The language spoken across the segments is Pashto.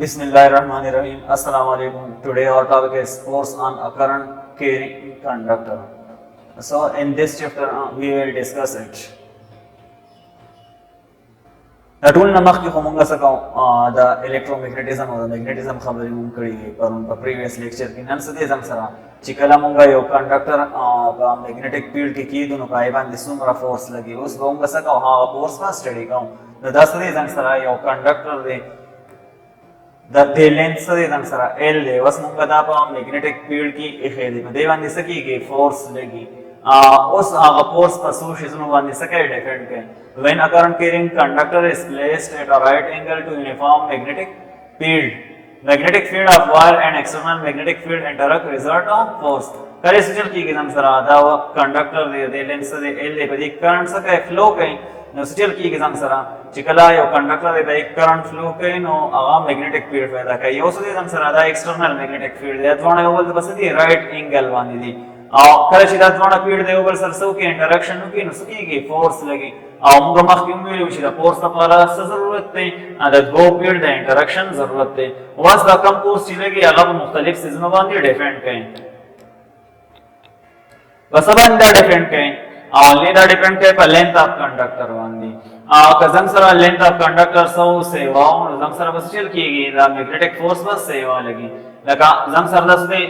Bismillahirrahmanirrahim. Assalamu alaikum. Today our topic is force on a current carrying conductor. So in this chapter we will discuss it. د ټول نمخ کې همغه څه د الکترومغنیټیزم او د مغنیټیزم خبرې مونږ کړې دي پرون په پریویس لیکچر کې. نن څه دې زم سره چې کله مونږ یو کنډکټر په مغنیټیک فیلډ کې کیدو نو پای باندې څومره فورس لګي، اوس به مونږ څه کوو هغه فورس به سټډي کوو. نو دا څه دې زم سره یو کنډکټر دی د دې لینث څه دې زم سره ال دی، اوس مونږ دا په مغنیټیک فیلډ کې ایښی دی، نو دې باندې څه کیږي فورس لګي. اوس هغه فورس په څو شیزونو باندې څه کوي ډیپینډ کوي. When a current carrying conductor is placed at a right angle to uniform magnetic field, magnetic field of wire and external magnetic field interact result of force. کله چې چل کیږي زم سره دا کنډکټر دی د لینس دی ال دی په دې کرنٹ څه کوي فلو کوي، نو چل کیږي زم سره چې کله یو کنډکټر دی په کرنٹ فلو کوي نو هغه مغنیټیک فیلډ پیدا کوي. یو څه دی زم سره دا ایکسټرنل مغنیټیک فیلډ دی، ځوانه یو بل څه دی رائټ انګل باندې دی، او کله چې دا ځوانه فیلډ دی یو بل سره څه کوي انټراکشن کوي، نو څه کیږي فورس لګي. او موږ مخکې ویلو چې د فورس لپاره څه ضرورت دی، د دوه فیلډ د انټراکشن ضرورت دی. اوس دا کم فورس چې لګي هغه په مختلف سیزونو باندې ډیپینډ کوي. بس باندې دا ډیپینډ کوي او دا ډیپینډ کوي په لینث اف کنډکټر باندې. که زم سره لینث اف کنډکټر څو سیوا نو زم سره بس چل کیږي دا میګنیټیک فورس بس سیوا لګي. لکه زم سره داس دی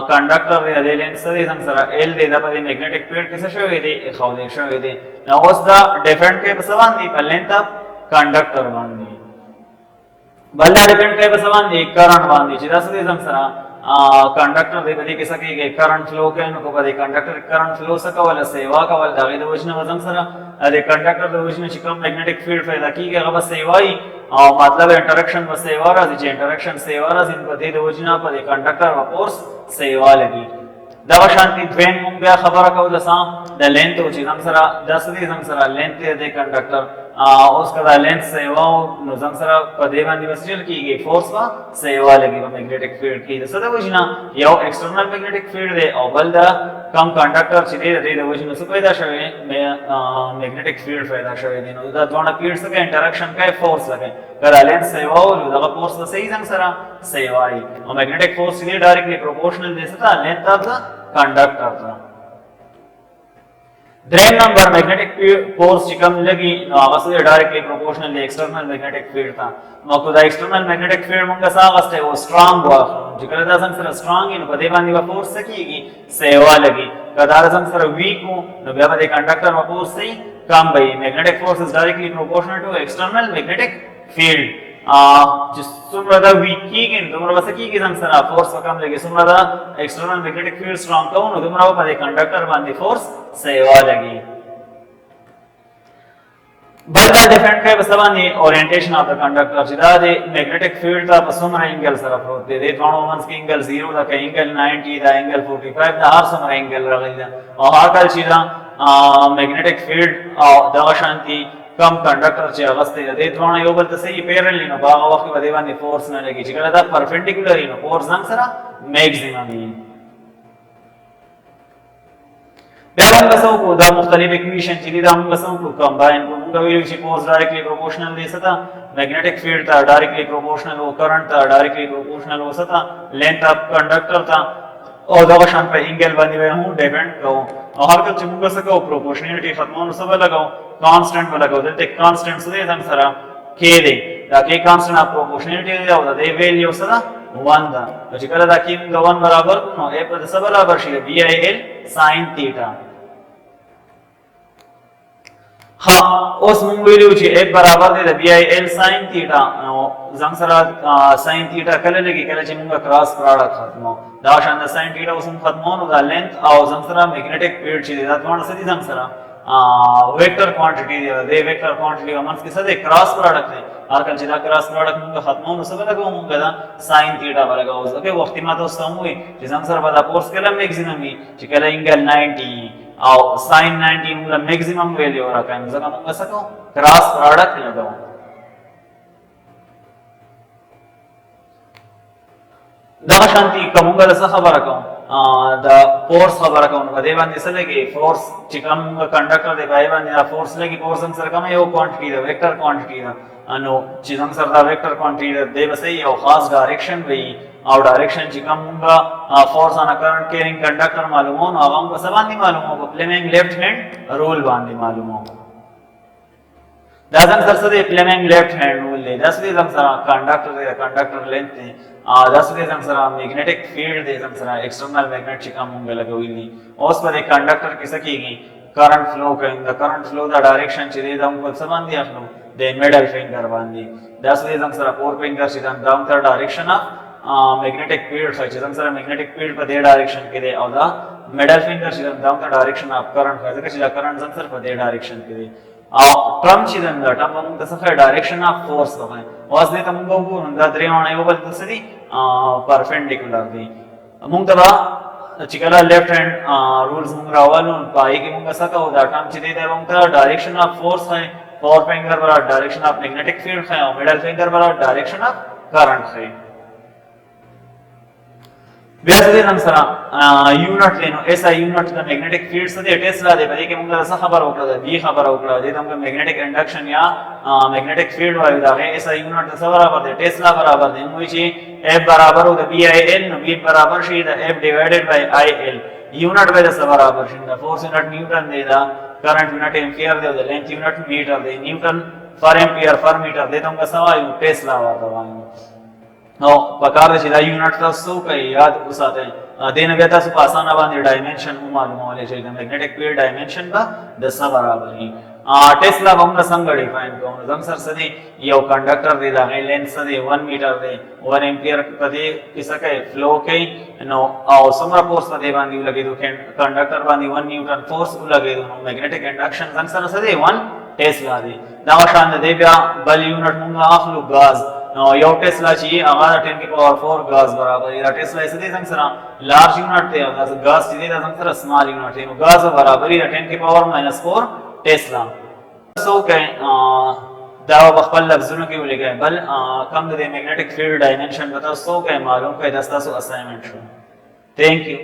کنډکټر دی د لینث دی زم سره ال دی د په میګنیټیک فیلډ کې څه شوی دی خو دی شوی دی. نو اوس دا ډیپینډ کوي په څه باندې په لینث اف کنډکټر باندې. بل دا ډیپینډ کوي په څه باندې کرنٹ باندې چې داس دی زم سره کنډکټر دی په دې کې څه کیږي کرنٹ فلو کوي، نو په دې کنډکټر کرنٹ فلو څه کول سیوا کول دا غي د وجنه وزم سره د کنډکټر د وجنه چې کوم میګنیټیک فیلډ پیدا کیږي هغه به سیوای او مطلب انټراکشن به سیوا راځي. چې انټراکشن سیوا راځي په دې د وجنه په دې کنډکټر په فورس سیوا لګي. دا شانتي دوین مونږ بیا خبره کوو د سام د لینث او چې زم سره د سړي زم سره لینث دی کنډکټر اوس کدا لینث سیوا نو زم سره په دې باندې وسیل کیږي فورس وا سیوا لګي په میګنیټیک فیلډ کې. د څه د وجنه یو ایکسټرنل میګنیټیک فیلډ دی او بل دا کم کنډکټر چې دی د وجنه څه پیدا شوی میګنیټیک فیلډ پیدا شوی دی. نو دا دوه فیلډ سره انټراکشن کوي فورس لګي. کدا لینث سیوا او دا فورس د صحیح زم سره سیوای او میګنیټیک فورس دی ډایرکټلی پروپورشنل دی سره لینث اف د کنډکټر ته. دریم نمبر میګنیټیک فورس چې کوم لګي هغه سره ډایرکټلی پروپورشنل دی ایکسټرنل میګنیټیک فیلډ ته. نو کو دا ایکسټرنل میګنیټیک فیلډ مونږه ساغسته او سترونګ واخلو چې کله دا زم سره سترونګ نو په دې باندې به فورس کیږي سیوا لګي. کله دا زم سره ویک نو بیا به کنډکټر په فورس سي کم وي. میګنیټیک فورس از ډایرکټلی پروپورشنل ټو ایکسټرنل میګنیټیک فیلډ. چې څومره دا ویک کیږي دومره وسه کیږي زم سره فورس وکم لګي. څومره دا ایکسټرنل میګنیټیک فیلډ سترونګ کوو نو دومره په دې کنډکټر باندې فورس سیوا لګي. بل دا ډیپینډ کوي په باندې اورینټیشن اف د کنډکټر چې دا د میګنیټیک فیلډ ته په څومره انګل سره پروت دی. د دوه ومنس کې انګل 0 دا کې انګل 90 دا انګل 45 دا هر څومره انګل راغلی دا او هر کله چې دا میګنیټیک فیلډ او دا شانتي کم کنډکټر چې اغسته دی دوه یو بل ته صحیح پیرل نو هغه وخت په دې باندې فورس نه لګي. چې کله دا پرپنډیکولر نو فورس هم سره میکسیمم وي. بیا موږ څه وکړو دا مختلف اکویشن چې دا موږ څه وکړو کمباین کوو. موږ ویلو چې فورس ډایرکټلی پروپورشنل دی ستا میګنیټیک فیلډ ته ډایرکټلی پروپورشنل او کرنٹ ته ډایرکټلی پروپورشنل او ستا لینث اف کنډکټر ته او دا شان په انګل باندې هم ډیپینډ کوو. او هر کله چې موږ څه کوو پروپورشنالټي ختمونو سره لګاو کانسټنټ ولګاو. دلته کانسټنټ څه دی زم سره کې دی دا کې کانسټنټ اف پروپورشنالټي دی او دا د ویلیو سره 1 دا چې کله دا کې 1 برابر نو ا په څه برابر شي بي ای ال ساين تیټا. ها اوس موږ ویلو چې ا برابر دی د بي ای ال ساين تیټا نو زم سره ساين تیټا کله لګي کله چې موږ کراس پراډکټ ختمو دا شان د ساين تیټا اوس ختمو نو دا لینث او زم سره میګنیټیک فیلډ چې دا څونه څه دي زم سره ویکټر کوانټیټي دی. د ویکټر کوانټیټي ومنس کې څه دی کراس پراډکټ دی. هر کله چې دا کراس پراډکټ موږ ختمو نو څه لګاو موږ دا ساين تیټا ولګاو. ځکه وخت ما تاسو ته وایي چې زم سره به دا فورس کله میکسیمم وي چې کله انګل 90 او ساين 90 موږ میکسیمم ویلیو راکایم. ځکه موږ څه کوو کراس پراډکټ لګاو. دا شانتي کومه څه خبره کوم د فورس خبره کوم په دې باندې څه لګي فورس چې کوم کنډکټر دی پای باندې فورس لګي. فورس هم سره کوم یو کوانټیټي ده ویکټر کوانټیټي ده نو چې څنګه سره دا ویکټر کوانټیټی دی بس یو خاص ډایرکشن وي او ډایرکشن چې کومه فورس ان کرنٹ کیرینګ کنډکټر معلومو نو هغه په سبا باندې معلومو په فلیمنګ لیفت هند رول باندې معلومو دا څنګه سره د فلیمنګ لیفت هند رول دی دا څنګه سره کنډکټر لینث دی دا څنګه سره میګنیټک فیلډ دی څنګه سره ایکسټرنل میګنیټ چې کومه لګوي دي اوس په کنډکټر کې څه کیږي current flow کوي دا current flow دا ډایرکشن چې دی دا په څه باندې اخلو د میډل فینګر باندې دا څنګه سره فور فینګر چې دا تر ډایرکشن اف magnetic field چې څنګه سره magnetic field په دې ډایرکشن کې دی او دا middle finger چې دا د ډایرکشن اف کرنٹ ځکه چې دا کرنٹ څنګه سره په دې ډایرکشن کې دی او ټرم چې دا ټرم موږ د څه ډایرکشن اف فورس وایي اوس دې ته موږ وګورو دا درې وانه یو بل څه دي پرپنډیکولر دي موږ دا چې کله لیفت هند رولز موږ راوالو پای کې موږ څه کوو دا ټرم چې دی دا موږ ډایرکشن اف فورس ہے فور فینگر برابر ڈائریکشن آف میگنیٹک فیلڈ ہے اور میڈل فینگر برابر ڈائریکشن آف کرنٹ ہے بیا سره نن سره یونټ لینو ایس آی یونټ د میگنیټک فیلډ سره ټیسلا دی په دې کې موږ څه خبر وکړه دی خبر وکړه دی موږ میگنیټک انډکشن یا میگنیټک فیلډ وایو دا ایس آی یونټ څه برابر دی ټیسلا برابر دی موږ چې اف برابر او د بی آی ال نو بی برابر شي د اف ډیوایډډ بای آی ال یونټ به څه برابر شي د فورس یونټ نیوټن دی دا کرنٹ یونټ امپیر دی د لینث یونټ میټر دی نیوټن پر امپیر پر میټر دی موږ څه وایو ټیسلا وایو نو پکار چې دا یونټ تاسو کوي یاد وساتئ دینه بیا تاسو په اسانه باندې ډایمنشن معلومولای شئ د میگنیټک فیلډ ډایمنشن به د څه برابر وي ټیسلا موږ څنګه ډیفاین کوو زم سر سدي یو کنډکټر دی دا غي لینث دی 1 میټر دی 1 امپیر په دې کیسه کې فلو کوي نو او څومره فورس په دې باندې لګیدو کنډکټر باندې 1 نیوټن فورس لګیدو نو میگنیټک انډکشن زم سر سدي 1 ټیسلا دی دا شان دی بیا بل یونټ موږ اخلو غاز نو یو ټیسلا چې هغه 10 کی پاور 4 غاز برابر دی دا ټیسلا څه دي څنګه لارج یونټ دی او دا غاز چې دی دا څنګه سمال یونټ دی نو غاز برابر دی 10 کی پاور -4 ټیسلا سو کې دا په خپل لفظونو کې ولګي بل کم د میگنیټک فیلډ ډایمنشن وتا سو کې معلوم کړئ دا تاسو اساینمنت شو ثانک یو